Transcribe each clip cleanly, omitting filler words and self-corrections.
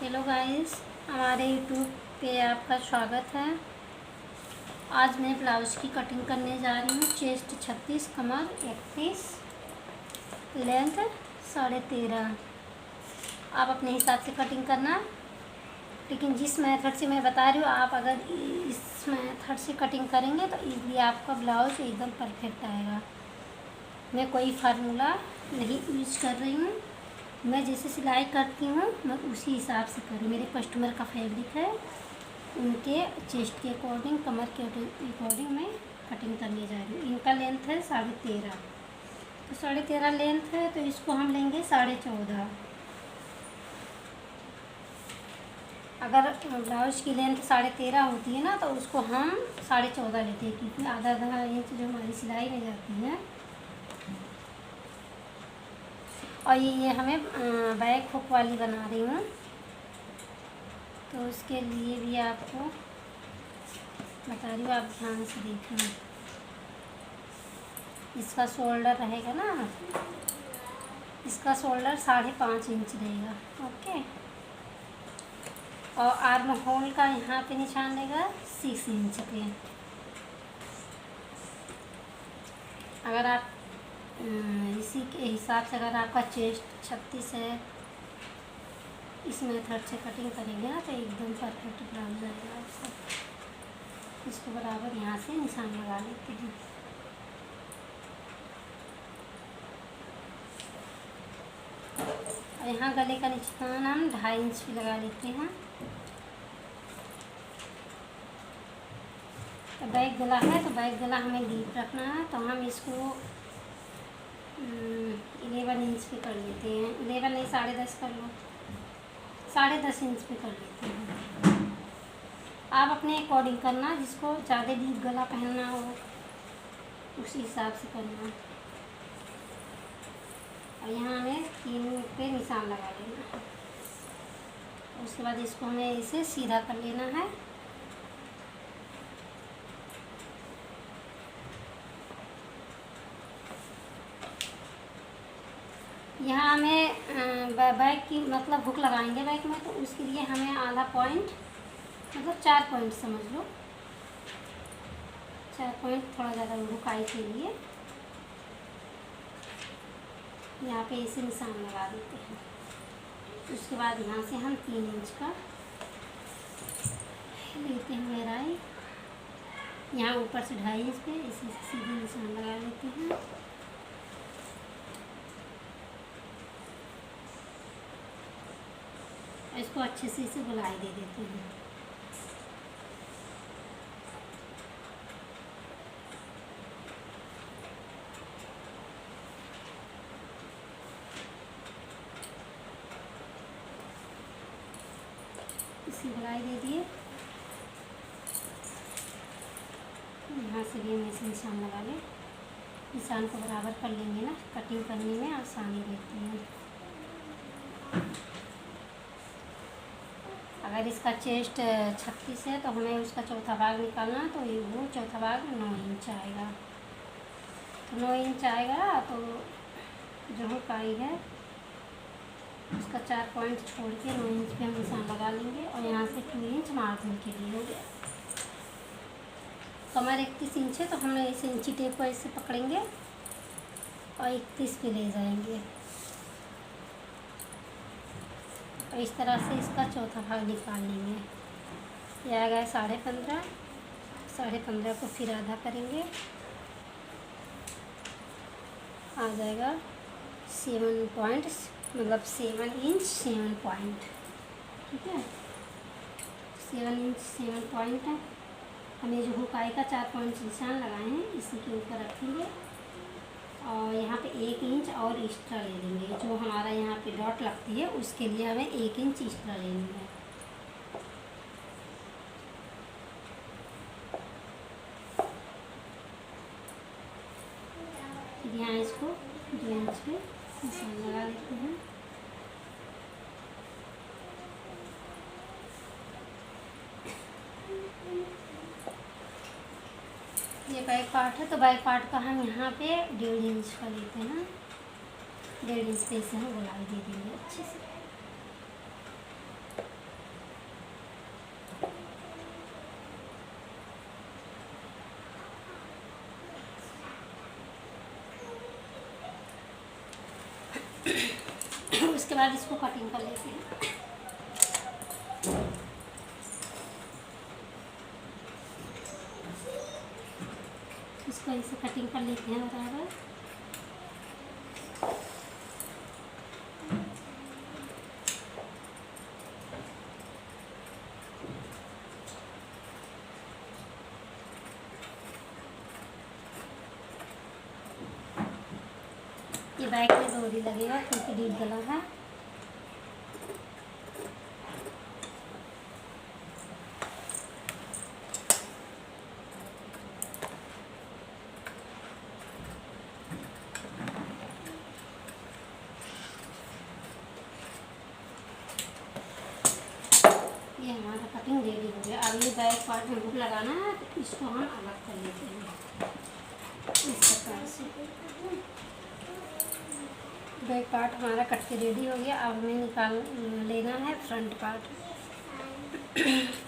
Hello guys, हमारे YouTube पे आपका स्वागत है। आज मैं ब्लाउज़ की कटिंग करने जा रही हूँ। चेस्ट 36, कमर 31, लेंथ 13.5। आप अपने हिसाब से कटिंग करना, लेकिन जिस मेथड से मैं बता रही हूँ आप अगर इस मेथड से कटिंग करेंगे तो इसलिए आपका ब्लाउज एकदम परफेक्ट आएगा। मैं कोई फार्मूला नहीं यूज कर रही हूँ, मैं जैसे सिलाई करती हूँ मैं उसी हिसाब से करूँ। मेरे कस्टमर का फैब्रिक है, उनके चेस्ट के अकॉर्डिंग, कमर के अकॉर्डिंग मैं कटिंग करने जा रही हूँ। इनका लेंथ है 13.5, तो 13.5 लेंथ है, तो इसको हम लेंगे 14.5। अगर ब्लाउज की लेंथ 13.5 होती है ना तो उसको हम 14.5 लेते हैं, क्योंकि आधा इंच जो हमारी सिलाई में जाती है। और ये हमें बैक हुक वाली बना रही हूँ, तो उसके लिए भी आपको बता रही हूँ, आप ध्यान से देखना। इसका शोल्डर रहेगा ना, इसका शोल्डर 5.5 इंच रहेगा। ओके, और आर्म होल का यहाँ पे निशान रहेगा 6 इंच पे। अगर आप इसी के हिसाब से अगर आपका चेस्ट 36 है, इस मेथड से कटिंग करेंगे ना तो एकदम परफेक्ट ब्लाउज आएगा आपका। इसको बराबर यहाँ से निशान लगा लेते हैं। और यहाँ गले का निशान हम 2.5 इंच भी लगा लेते हैं। तो बैक गला है, तो बैक गला हमें डीप रखना है, तो हम इसको 11 इंच पे कर लेते हैं। 11 नहीं, 10.5 कर लो, 10.5 इंच पे कर लेते हैं। आप अपने अकॉर्डिंग करना, जिसको ज़्यादा डीप गला पहनना हो उसी हिसाब से करना। और यहाँ हमें 3 पे निशान लगा लेना है। उसके बाद इसको हमें इसे सीधा कर लेना है। यहाँ हमें बैक की मतलब हुक लगाएंगे बैक में, तो उसके लिए हमें आधा पॉइंट, मतलब 4 पॉइंट समझ लो, 4 पॉइंट थोड़ा ज़्यादा हुकाई के लिए यहाँ पे इसे निशान लगा देते हैं। उसके बाद यहाँ से हम 3 इंच का लेते हैं गहराई, यहाँ ऊपर से 2.5 इंच पे इसे सीधे निशान लगा लेते हैं। इसको अच्छे से इसे गोलाई दे देते हैं। इसी गोलाई दे दिए, यहाँ से भी हम इसे निशान लगा लें। निशान को बराबर कर लेंगे ना, कटिंग करने में आसानी रहती है। अगर इसका चेस्ट 36 है तो हमें उसका चौथा भाग निकालना है, तो वो चौथा भाग 9 इंच आएगा। तो 9 इंच आएगा, तो जो हुकाई है उसका 4 पॉइंट छोड़ के 9 इंच पे हम निशान लगा लेंगे। और यहाँ से 2 इंच मार्जिन के लिए हो गया। कमर 31 इंच है, तो हम इस इंची टेप को ऐसे पकड़ेंगे और 31 पे ले जाएंगे, और इस तरह से इसका चौथा भाग निकाल लेंगे। यह आ गया 15.5, 15.5 को फिर आधा करेंगे, आ जाएगा 7 पॉइंट, मतलब 7 इंच 7 पॉइंट। ठीक है, 7 इंच 7 पॉइंट है। हमें जो हुकाई का 4 पॉइंट निशान लगाए हैं इसी के ऊपर रखेंगे, और यहाँ पे 1 इंच और एक्स्ट्रा ले लेंगे। जो हमारा यहाँ पे डॉट लगती है उसके लिए हमें 1 इंच एक्स्ट्रा लेनी है। फिर यहाँ इसको 2 इंच पे निशान लगा लेते हैं। ये बैक पार्ट है, तो बैक पार्ट का हम यहाँ पे 1.5 इंच का लेते हैं ना, 1.5 इंच पे इसे हम गोलाई दे देंगे अच्छे से। उसके बाद इसको कटिंग कर लेते हैं। इसको ऐसे कटिंग कर लेते हैं बराबर। ये बैक में डोरी लगेगा क्योंकि डीप गला है। ये हमारा कटिंग रेडी हो गया। अब ये बैक पार्ट में हुक लगाना है तो इसको हम अलग कर लेते हैं इस प्रकार से। बैक पार्ट हमारा कट के रेडी हो गया। अब हमें निकाल लेना है फ्रंट पार्ट।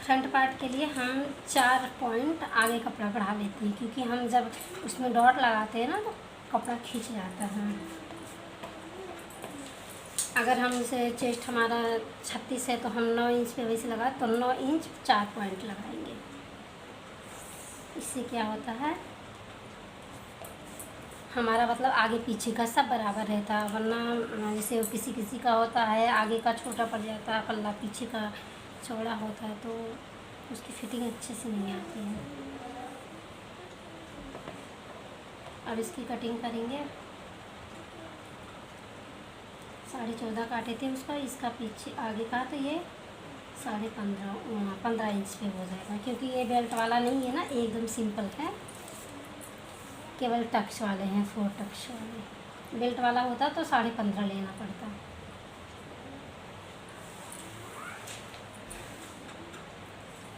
फ्रंट पार्ट के लिए हम 4 पॉइंट आगे कपड़ा बढ़ा लेते हैं, क्योंकि हम जब उसमें डॉट लगाते हैं ना तो कपड़ा खींच जाता है। अगर हम इसे चेस्ट हमारा 36 है तो हम 9 इंच पे वैसे लगा तो 9 इंच 4 पॉइंट लगाएंगे। इससे क्या होता है, हमारा मतलब आगे पीछे का सब बराबर रहता है। वरना जैसे किसी किसी का होता है आगे का छोटा पड़ जाता है पल्ला, पीछे का चौड़ा होता है तो उसकी फिटिंग अच्छे से नहीं आती है। अब इसकी कटिंग करेंगे। 14.5 काटे थे उसका, इसका पीछे आगे का तो ये 15.5 इंच पे हो जाएगा, क्योंकि ये बेल्ट वाला नहीं है ना, एकदम सिंपल है, केवल टक्स वाले हैं, 4 टक्स वाले। बेल्ट वाला होता तो 15.5 लेना पड़ता।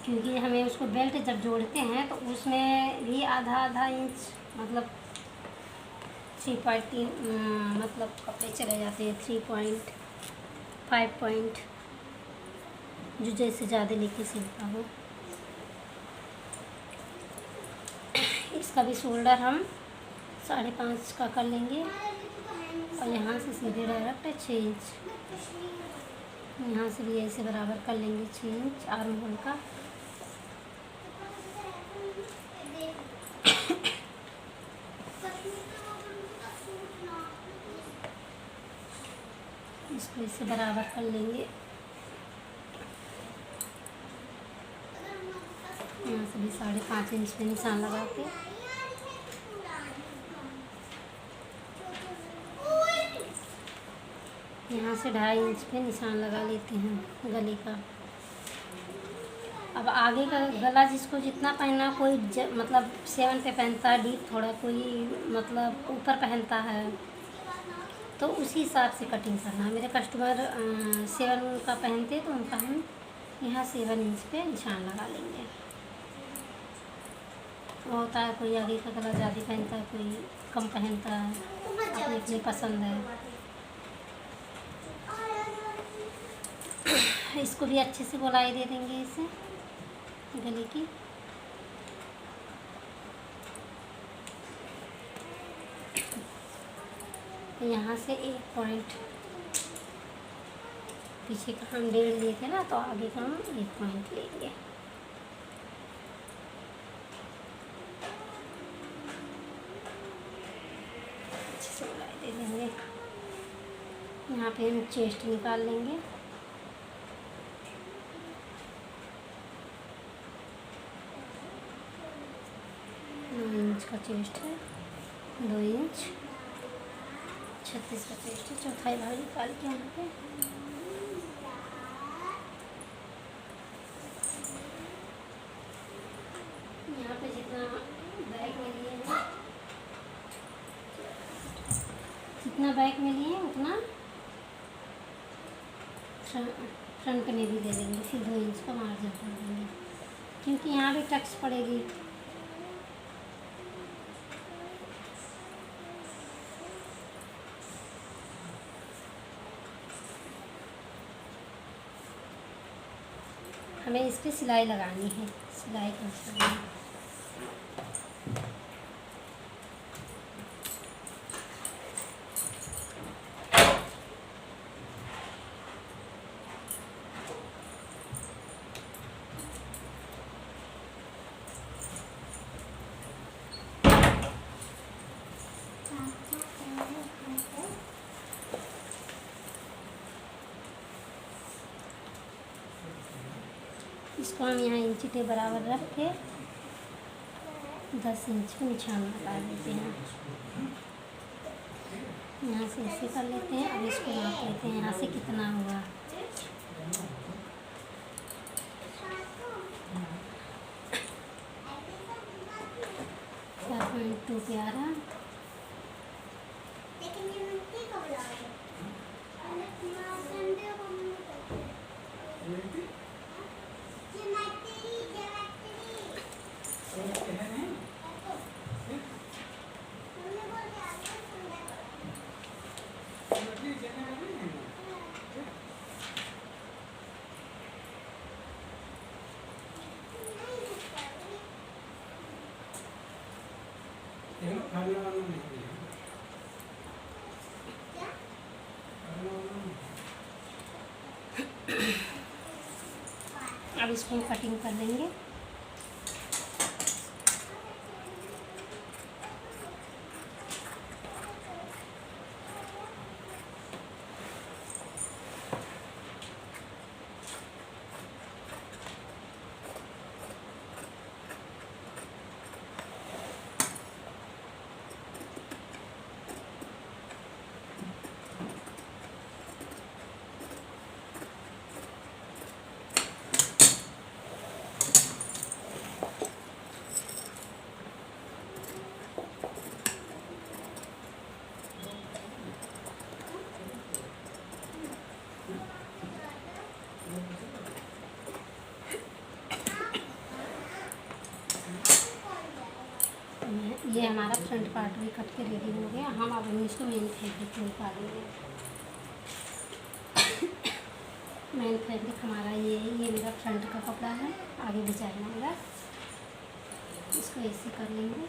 क्योंकि हमें उसको बेल्ट जब जोड़ते हैं तो उसमें भी आधा इंच मतलब 3.3 मतलब कपड़े चले जाते हैं। 3 पॉइंट 5 पॉइंट जो जैसे ज़्यादा लेके सिलता हो। इसका भी शोल्डर हम 5.5 का कर लेंगे और यहाँ से सीधे डायरेक्ट 6 इंच, यहाँ से भी ऐसे बराबर कर लेंगे 6 इंच आर्म होल का। इसको इससे बराबर कर लेंगे। यहाँ से भी 5.5 इंच पे निशान लगा के यहाँ से 2.5 इंच पे निशान लगा लेते हैं गले का। अब आगे का गला जिसको जितना पहनना, कोई मतलब 7 पे पहनता है डीप, थोड़ा कोई मतलब ऊपर पहनता है, तो उसी हिसाब से कटिंग करना है। मेरे कस्टमर 7 का पहनते तो उनका हम यहाँ 7 इंच पे निशान लगा लेंगे। वो होता है कोई आगे का गला ज़्यादा पहनता है, कोई कम पहनता है, अपनी अपनी पसंद है। इसको भी अच्छे से गोलाई दे देंगे इसे गले की। यहाँ से 1 पॉइंट पीछे का हम 1.5 लिए थे ना, तो आगे का हम 1 पॉइंट लेंगे। अच्छे से गोलाई दे देंगे। यहाँ पे हम चेस्ट निकाल लेंगे। 9 इंच का चेस्ट है, 2 इंच 36 का चेस्ट है। चौथाई भाग निकाल के यहाँ पे जितना बैक में लिए हैं, जितना बैक में लिए उतना फ्रंट में भी ले लेंगे। फिर 2 इंच का मार्जिन कर देंगे, क्योंकि यहाँ भी टक्स पड़ेगी। हमें इस पर सिलाई लगानी है, सिलाई कर सकते हैं। इसको हम यहाँ इंची टेप बराबर रख के 10 इंच का निशान लगा देते हैं। यहाँ से ऐसे कर लेते हैं। अब इसको नाप लेते हैं यहाँ से कितना हुआ। 4.2 पे आ रहा। अब इसको कटिंग कर लेंगे। ये हमारा फ्रंट पार्ट भी कट के रेडी हो गया। हम अब इसको मेन फैब्रिक में निकालेंगे। मेन फैब्रिक हमारा ये है। ये मेरा फ्रंट का कपड़ा है, आगे डिजाइन आएगा। इसको ऐसे कर लेंगे।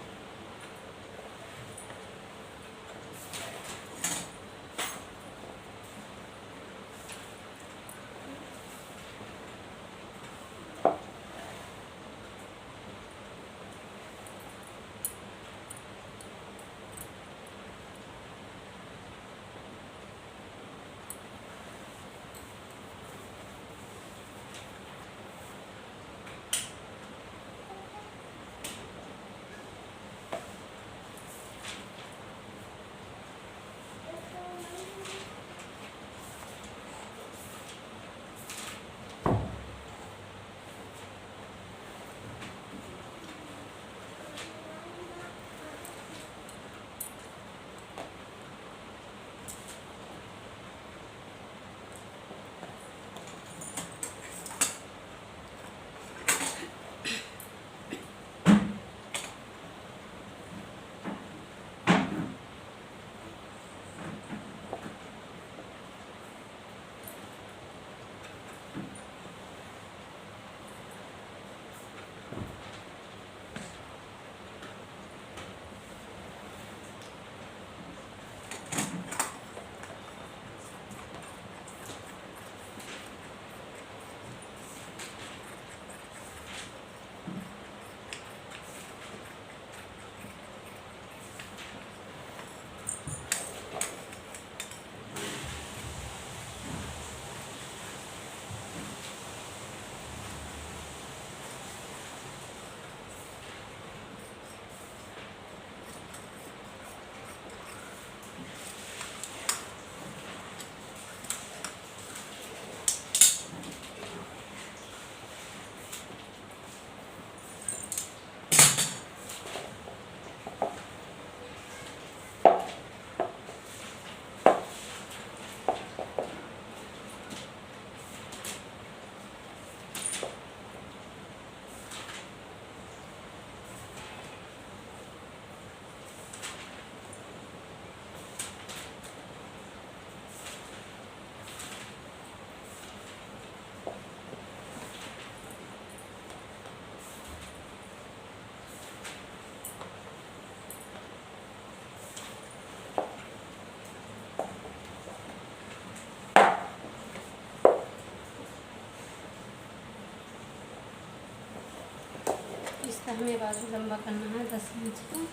इसका हमें बाजू लंबा करना है 10 इंच का।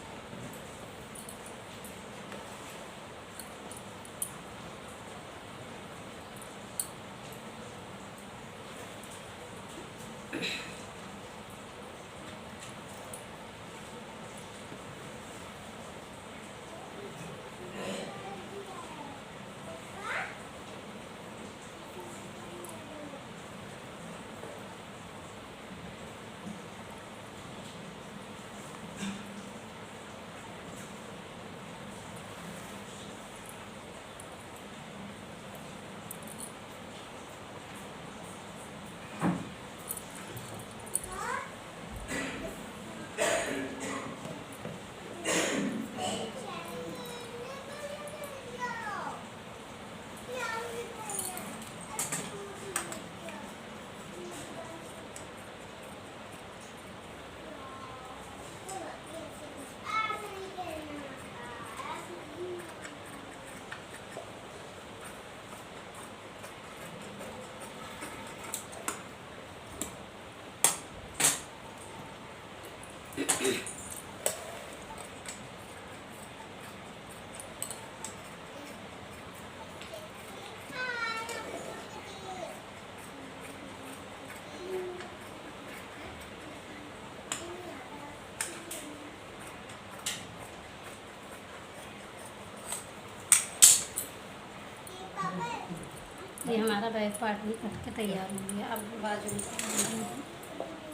ये हमारा बैक पार्ट भी कट के तैयार हो गया। अब बाजू में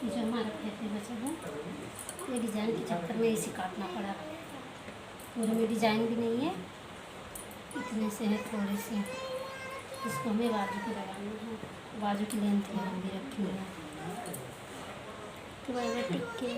जो हमारा फेंके बचा है, ये डिज़ाइन के चक्कर में इसे काटना पड़ा। पूरे में डिज़ाइन भी नहीं है, इतने से है थोड़े से। इसको हमें बाजू को लगाना है, बाजू की लेंथ लंबी रखनी है। तो टिक के